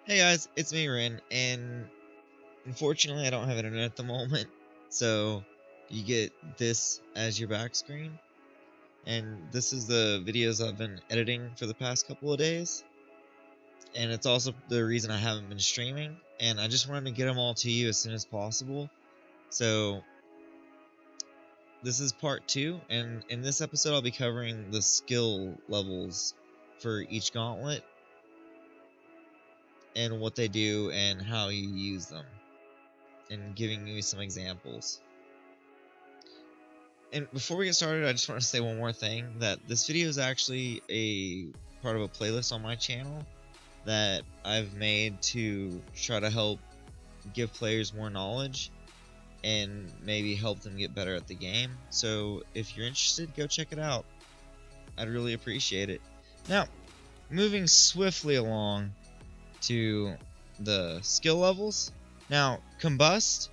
Hey guys, it's me, Rin, and unfortunately I don't have internet at the moment, so you get this as your back screen, and this is the videos I've been editing for the past couple of days, and it's also the reason I haven't been streaming, and I just wanted to get them all to you as soon as possible. So this is part 2, and in this episode I'll be covering the skill levels for each gauntlet, and what they do and how you use them, and giving you some examples. And before we get started, I just want to say one more thing, that this video is actually a part of a playlist on my channel that I've made to try to help give players more knowledge and maybe help them get better at the game. So if you're interested, go check it out. I'd really appreciate it. Now, moving swiftly along to the skill levels. Now, Combust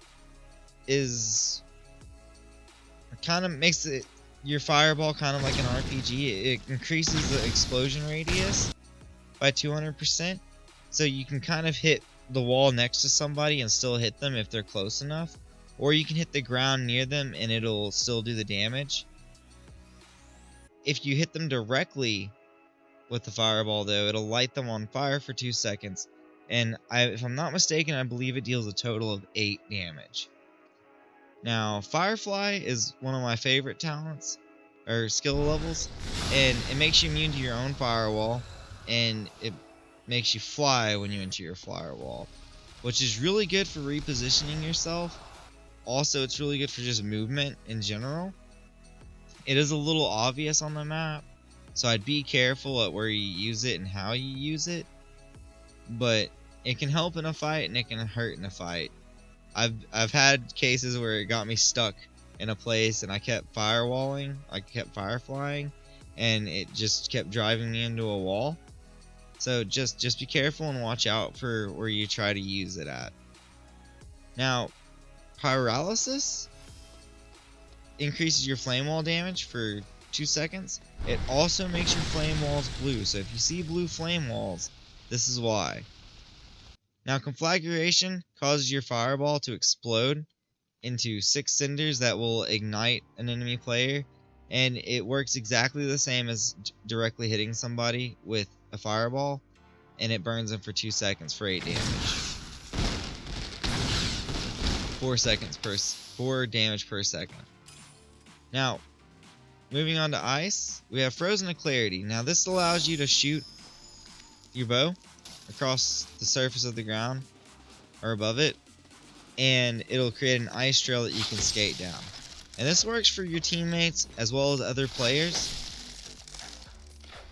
is kind of makes it your fireball kind of like an RPG. It increases the explosion radius by 200%, so you can kind of hit the wall next to somebody and still hit them if they're close enough, or you can hit the ground near them and it'll still do the damage. If you hit them directly with the fireball though, it'll light them on fire for 2 seconds, and if I'm not mistaken, I believe it deals a total of 8 damage. Now, Firefly is one of my favorite talents, or skill levels, and it makes you immune to your own firewall, and it makes you fly when you enter your firewall, which is really good for repositioning yourself. Also, it's really good for just movement in general. It is a little obvious on the map, so I'd be careful at where you use it and how you use it, but it can help in a fight and it can hurt in a fight. I've had cases where it got me stuck in a place and I kept firewalling, I kept fireflying, and it just kept driving me into a wall. So just be careful and watch out for where you try to use it at. Now, Pyrolysis increases your flame wall damage for 2 seconds. It also makes your flame walls blue, so if you see blue flame walls, this is why. Now, Conflagration causes your fireball to explode into 6 cinders that will ignite an enemy player, and it works exactly the same as directly hitting somebody with a fireball, and it burns them for 2 seconds for 8 damage. 4 damage per second. Now, moving on to Ice, we have Frozen to Clarity. Now, this allows you to shoot your bow across the surface of the ground or above it, and it'll create an ice trail that you can skate down. And this works for your teammates as well as other players,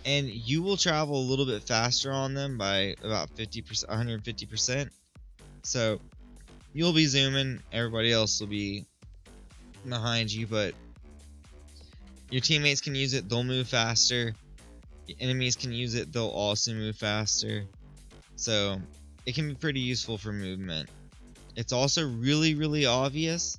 and you will travel a little bit faster on them by about 50%, 150%. So you'll be zooming, everybody else will be behind you, but your teammates can use it, they'll move faster. The enemies can use it, they'll also move faster. So it can be pretty useful for movement. It's also really obvious,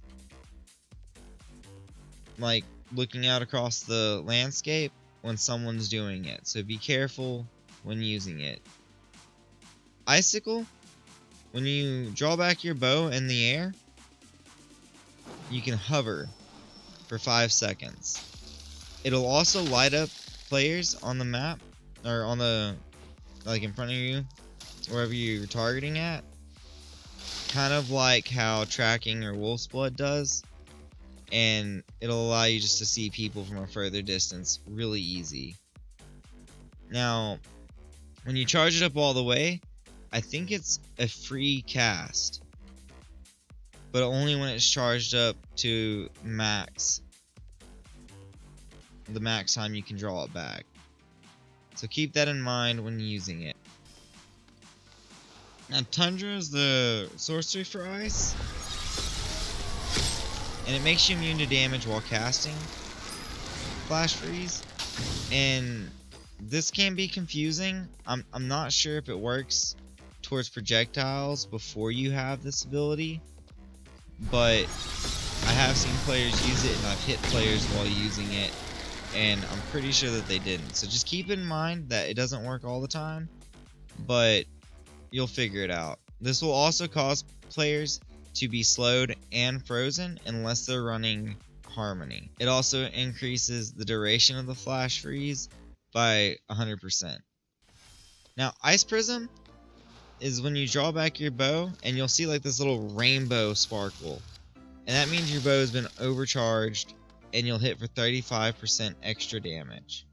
like looking out across the landscape when someone's doing it, so be careful when using it. Icicle, when you draw back your bow in the air, you can hover for 5 seconds. It'll also light up players on the map, or on the, like in front of you, wherever you're targeting at, kind of like how tracking or Wolf's Blood does, and it'll allow you just to see people from a further distance really easy. Now, when you charge it up all the way, I think it's a free cast, but only when it's charged up to max, the max time you can draw it back. So keep that in mind when using it. Now, Tundra is the sorcery for ice, and it makes you immune to damage while casting Flash Freeze, and this can be confusing. I'm not sure if it works towards projectiles before you have this ability, but I have seen players use it and I've hit players while using it, and I'm pretty sure that they didn't. So just keep in mind that it doesn't work all the time, but you'll figure it out. This will also cause players to be slowed and frozen unless they're running Harmony. It also increases the duration of the flash freeze by 100%. Now, Ice Prism is when you draw back your bow and you'll see like this little rainbow sparkle. And that means your bow has been overcharged and you'll hit for 35% extra damage.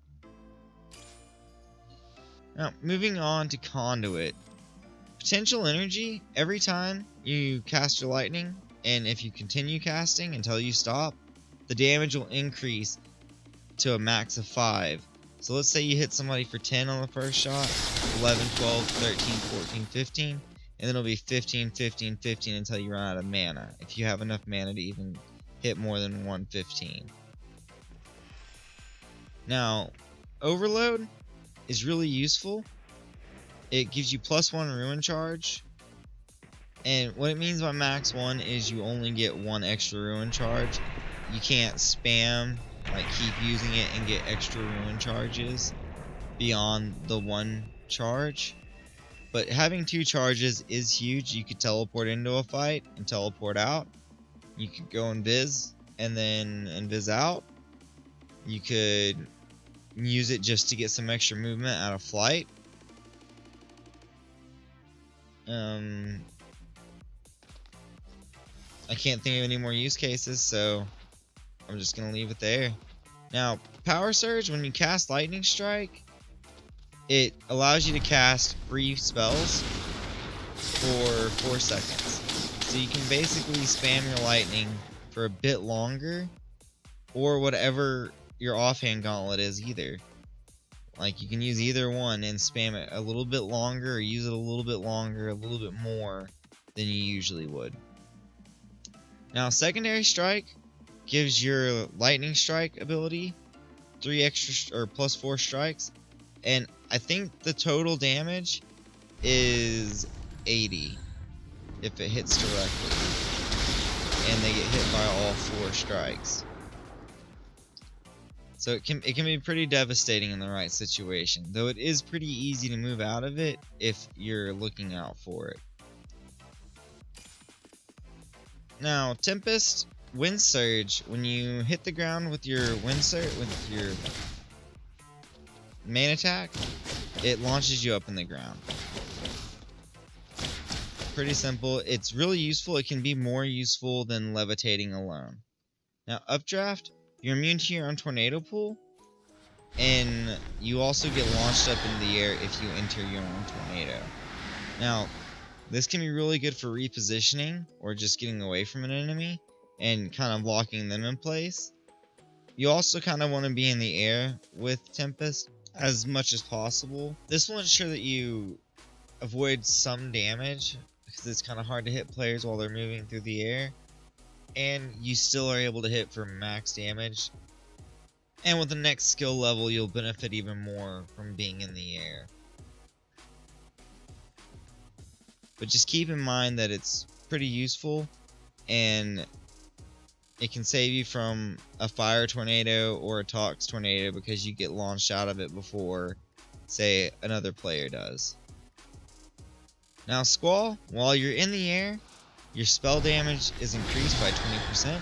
Now, moving on to Conduit. Potential energy, every time you cast your lightning, and if you continue casting until you stop, the damage will increase to a max of 5. So let's say you hit somebody for 10 on the first shot, 11, 12, 13, 14, 15, and then it'll be 15, 15, 15 until you run out of mana, if you have enough mana to even hit more than 115. Now, Overload is really useful. It gives you +1 ruin charge, and what it means by max 1 is you only get 1 extra ruin charge. You can't spam, like keep using it and get extra ruin charges beyond the 1 charge. But having 2 charges is huge. You could teleport into a fight and teleport out. You could go invis and then invis out. You could use it just to get some extra movement out of flight. I can't think of any more use cases, so I'm just gonna leave it there. Now, Power Surge, when you cast Lightning Strike, it allows you to cast free spells for 4 seconds. So you can basically spam your lightning for a bit longer, or whatever your offhand gauntlet is either. Like, you can use either one and spam it a little bit longer, or use it a little bit longer, a little bit more than you usually would. Now, Secondary Strike gives your Lightning Strike ability 3 extra or +4 strikes, and I think the total damage is 80 if it hits directly, and they get hit by all 4 strikes. So it can be pretty devastating in the right situation, though it is pretty easy to move out of it if you're looking out for it. Now, Tempest Wind Surge, when you hit the ground with your Wind Surge, with your main attack, it launches you up in the ground. Pretty simple. It's really useful. It can be more useful than levitating alone. Now, Updraft, you're immune to your own tornado pool, and you also get launched up in the air if you enter your own tornado. Now, this can be really good for repositioning or just getting away from an enemy and kind of locking them in place. You also kind of want to be in the air with Tempest as much as possible. This will ensure that you avoid some damage, because it's kind of hard to hit players while they're moving through the air, and you still are able to hit for max damage. And with the next skill level, you'll benefit even more from being in the air. But just keep in mind that it's pretty useful, and it can save you from a fire tornado or a tox tornado because you get launched out of it before, say, another player does. Now, Squall, while you're in the air, your spell damage is increased by 20%,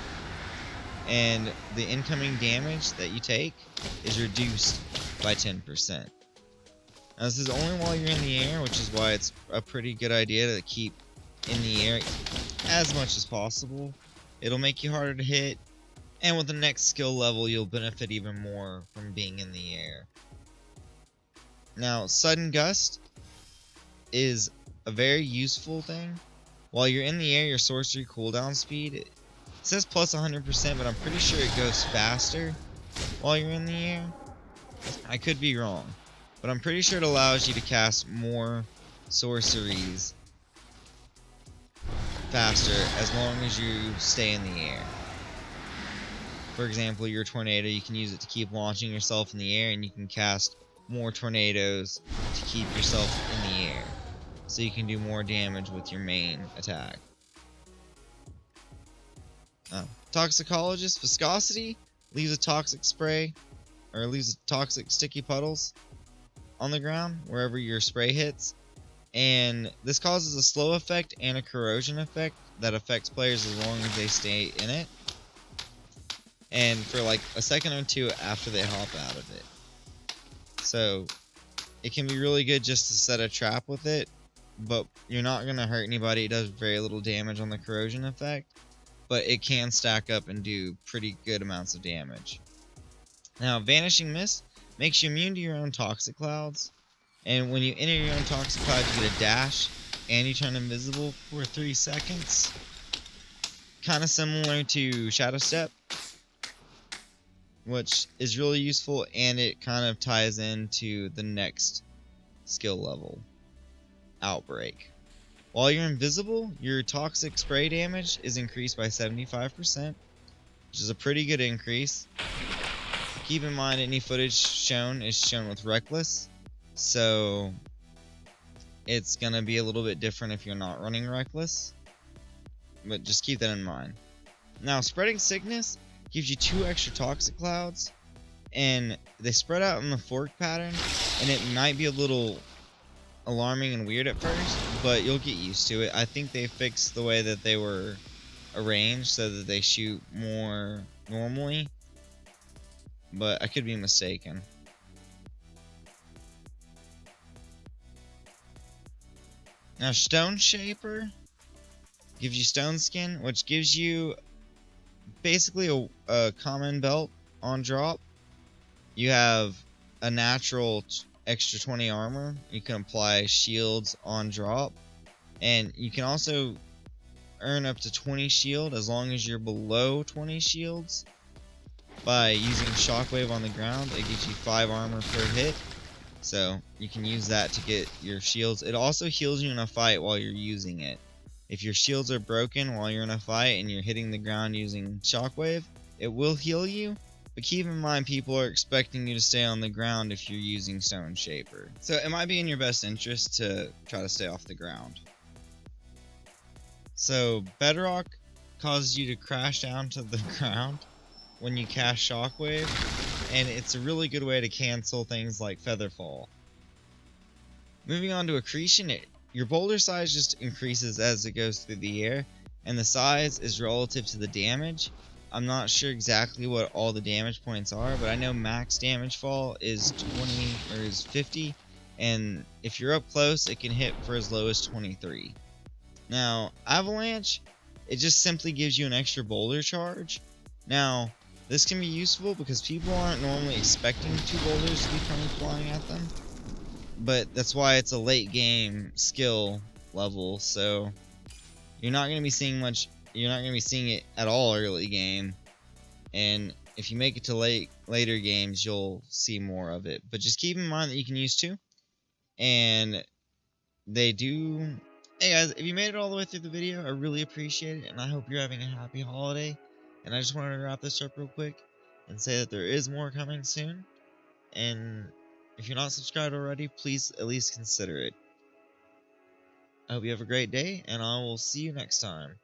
and the incoming damage that you take is reduced by 10%. Now, this is only while you're in the air, which is why it's a pretty good idea to keep in the air as much as possible. It'll make you harder to hit, and with the next skill level, you'll benefit even more from being in the air. Now, Sudden Gust is a very useful thing. While you're in the air, your sorcery cooldown speed, it says plus 100%, but I'm pretty sure it goes faster while you're in the air. I could be wrong, but I'm pretty sure it allows you to cast more sorceries faster as long as you stay in the air. For example, your tornado, you can use it to keep launching yourself in the air, and you can cast more tornadoes to keep yourself in the air, so you can do more damage with your main attack. Toxicologist Viscosity leaves a toxic spray, or leaves toxic sticky puddles on the ground wherever your spray hits. And this causes a slow effect and a corrosion effect that affects players as long as they stay in it, and for like a second or two after they hop out of it. So it can be really good just to set a trap with it, but you're not going to hurt anybody. It does very little damage on the corrosion effect, but it can stack up and do pretty good amounts of damage. Now, Vanishing Mist makes you immune to your own toxic clouds, and when you enter your own toxic cloud, you get a dash, and you turn invisible for 3 seconds. Kind of similar to Shadow Step, which is really useful, and it kind of ties into the next skill level, Outbreak. While you're invisible, your toxic spray damage is increased by 75%, which is a pretty good increase. Keep in mind any footage shown is shown with Reckless, so it's going to be a little bit different if you're not running Reckless, but just keep that in mind. Now, Spreading Sickness gives you 2 extra toxic clouds, and they spread out in the fork pattern, and it might be a little alarming and weird at first, but you'll get used to it. I think they fixed the way that they were arranged so that they shoot more normally, but I could be mistaken. Now, Stone Shaper gives you Stone Skin, which gives you basically a common belt on drop. You have a natural extra 20 armor. You can apply shields on drop, and you can also earn up to 20 shield as long as you're below 20 shields by using Shockwave on the ground. It gives you 5 armor per hit, so you can use that to get your shields. It also heals you in a fight while you're using it. If your shields are broken while you're in a fight and you're hitting the ground using Shockwave, it will heal you, but keep in mind people are expecting you to stay on the ground if you're using Stone Shaper. So it might be in your best interest to try to stay off the ground. So Bedrock causes you to crash down to the ground when you cast Shockwave, and it's a really good way to cancel things like Featherfall. Moving on to Accretion, your boulder size just increases as it goes through the air, and the size is relative to the damage. I'm not sure exactly what all the damage points are, but I know max damage fall is 20 or is 50, and if you're up close, it can hit for as low as 23. Now, Avalanche, it just simply gives you an extra boulder charge. Now, this can be useful because people aren't normally expecting 2 boulders to be coming flying at them, but that's why it's a late game skill level, so you're not going to be seeing much, you're not going to be seeing it at all early game, and if you make it to later games, you'll see more of it. But just keep in mind that you can use 2, and they do. Hey guys, if you made it all the way through the video, I really appreciate it, and I hope you're having a happy holiday. And I just wanted to wrap this up real quick and say that there is more coming soon, and if you're not subscribed already, please at least consider it. I hope you have a great day, and I will see you next time.